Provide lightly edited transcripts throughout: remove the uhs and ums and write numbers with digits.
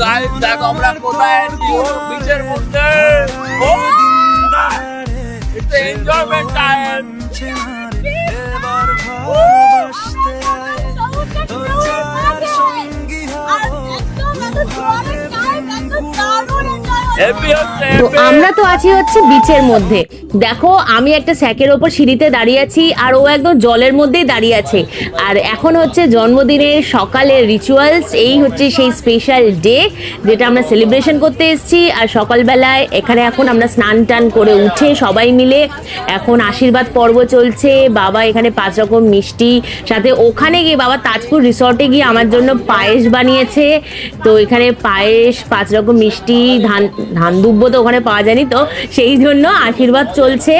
Guys দেখো আমরা কোথায় আছি, ও বিচের মধ্যে। ও ইটস এনজয়মেন্ট টাইম। তো আমরা তো আছি হচ্ছে বিচের মধ্যে। দেখো আমি একটা স্যাকের ওপর সিঁড়িতে দাঁড়িয়ে আছি আর ও একদম জলের মধ্যেই দাঁড়িয়ে আছে। আর এখন হচ্ছে জন্মদিনের সকালের রিচুয়ালস, এই হচ্ছে সেই স্পেশাল ডে যেটা আমরা সেলিব্রেশন করতে এসেছি। আর সকালবেলায় এখানে এখন আমরা স্নান টান করে উঠে সবাই মিলে এখন আশীর্বাদ পর্ব চলছে। বাবা এখানে 5 রকম মিষ্টি, সাথে ওখানে গিয়ে বাবা তাজপুর রিসর্টে গিয়ে আমার জন্য পায়েস বানিয়েছে। তো এখানে পায়েস, 5 রকম মিষ্টি, ধান দুব্বো তো ওখানে পাওয়া যায়নি, তো সেই জন্য আশীর্বাদ চলছে।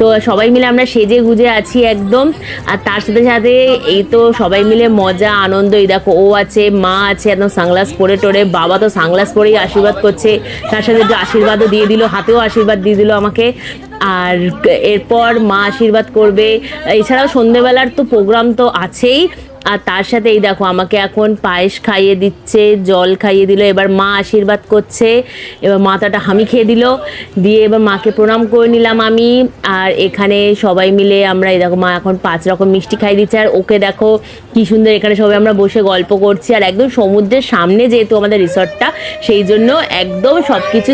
তো সবাই মিলে আমরা সেজে গুজে আছি একদম। আর তার সাথে সাথে এই তো সবাই মিলে মজা আনন্দ। এই দেখো ও আছে, মা আছে একদম সানগ্লাস পরে টোরে, বাবা তো সানগ্লাস পরেই আশীর্বাদ করছে, তার সাথে একটু আশীর্বাদও দিয়ে দিল, হাতেও আশীর্বাদ দিয়ে দিল আমাকে। আর এরপর মা আশীর্বাদ করবে। এছাড়াও সন্ধেবেলার তো প্রোগ্রাম তো আছেই। আর তার সাথে এই দেখো আমাকে এখন পায়েস খাইয়ে দিচ্ছে, জল খাইয়ে দিল, এবার মা আশীর্বাদ করছে, এবার মাথাটা হামি খেয়ে দিল, দিয়ে এবার মাকে প্রণাম করে নিলাম আমি। আর এখানে সবাই মিলে আমরা এই দেখো মা এখন 5 রকম মিষ্টি খাইয়ে দিচ্ছে। আর ওকে দেখো কি সুন্দর, এখানে সবাই আমরা বসে গল্প করছি। আর একদম সমুদ্রের সামনে যেহেতু আমাদের রিসর্টটা, সেই জন্য একদম সব কিছু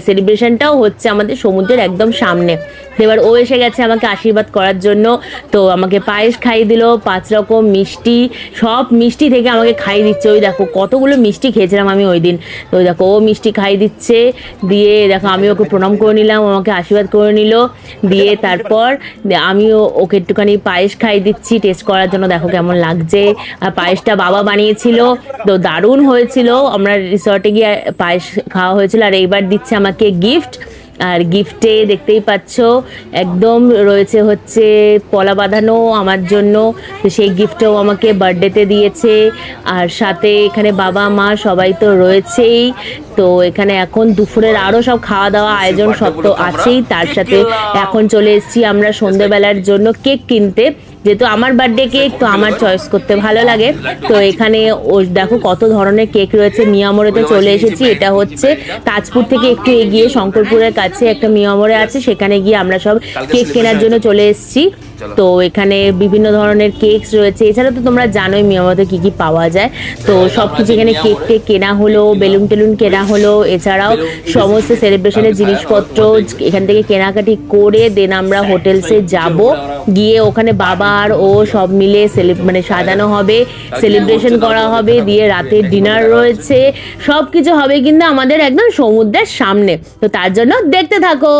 সেলিব্রেশনটাও হচ্ছে আমাদের সমুদ্রের একদম সামনে। এবার ও এসে গেছে আমাকে আশীর্বাদ করার জন্য। তো আমাকে পায়েস খাইয়ে দিল, 5 রকম মিষ্টি, সব মিষ্টি থেকে আমাকে খাইয়ে দিচ্ছে। ওই দেখো কতগুলো মিষ্টি খেয়েছিলাম আমি ওই দিন। তো ওই দেখো ও মিষ্টি খাইয়ে দিচ্ছে, দিয়ে দেখো আমি ওকে প্রণাম করে নিলাম, আমাকে আশীর্বাদ করে নিল, দিয়ে তারপর আমিও ওকে একটুখানি পায়েস খাইয়ে দিচ্ছি টেস্ট করার জন্য, দেখো কেমন লাগছে। আর পায়েসটা বাবা বানিয়েছিল, তো দারুণ হয়েছিল। আমরা রিসর্টে গিয়ে পায়েস খাওয়া হয়েছিল। আর এইবার দিচ্ছে আমাকে গিফট। আর গিফটে দেখতেই পাচ্ছ একদম রয়েছে হচ্ছে পলা বাঁধানো আমার জন্য, তো সেই গিফটটাও আমাকে বার্থডেতে দিয়েছে। আর সাথে এখানে বাবা মা সবাই তো রয়েছেই। তো এখানে এখন দুপুরের আরও সব খাওয়া দাওয়া আয়োজন সব তো আছেই। তার সাথে এখন চলে এসেছি আমরা সন্ধ্যেবেলার জন্য কেক কিনতে, যেহেতু আমার বার্থডে কেক, তো আমার চয়েস করতে ভালো লাগে। তো এখানে ও দেখো কত ধরনের কেক রয়েছে। মিয়ামোড়েতে চলে এসেছি, এটা হচ্ছে তাজপুর থেকে একটু এগিয়ে শঙ্করপুরের কাছে একটা মিয়ামোড়ে আছে, সেখানে গিয়ে আমরা সব কেক কেনার জন্য চলে এসেছি। তো এখানে বিভিন্ন ধরনের কেকস রয়েছে। এছাড়া তো তোমরা জানোই মিয়ামোড়েতে কী কী পাওয়া যায়। তো সব কিছু এখানে কেক টেক কেনা হলো, বেলুন টেলুন কেনা হলো। এছাড়াও সমস্ত সেলিব্রেশনের জিনিসপত্র এখান থেকে কেনাকাটি করে দেন আমরা হোটেলসে যাব, গিয়ে ওখানে বাবা আর ও সব মিলে মানে সাজানো হবে, সেলিব্রেশন করা হবে, দিয়ে রাতে ডিনার রয়েছে, সব কিছু হবে কিন্তু আমাদের একদম সমুদ্রের সামনে। তো তার জন্য দেখতে থাকো।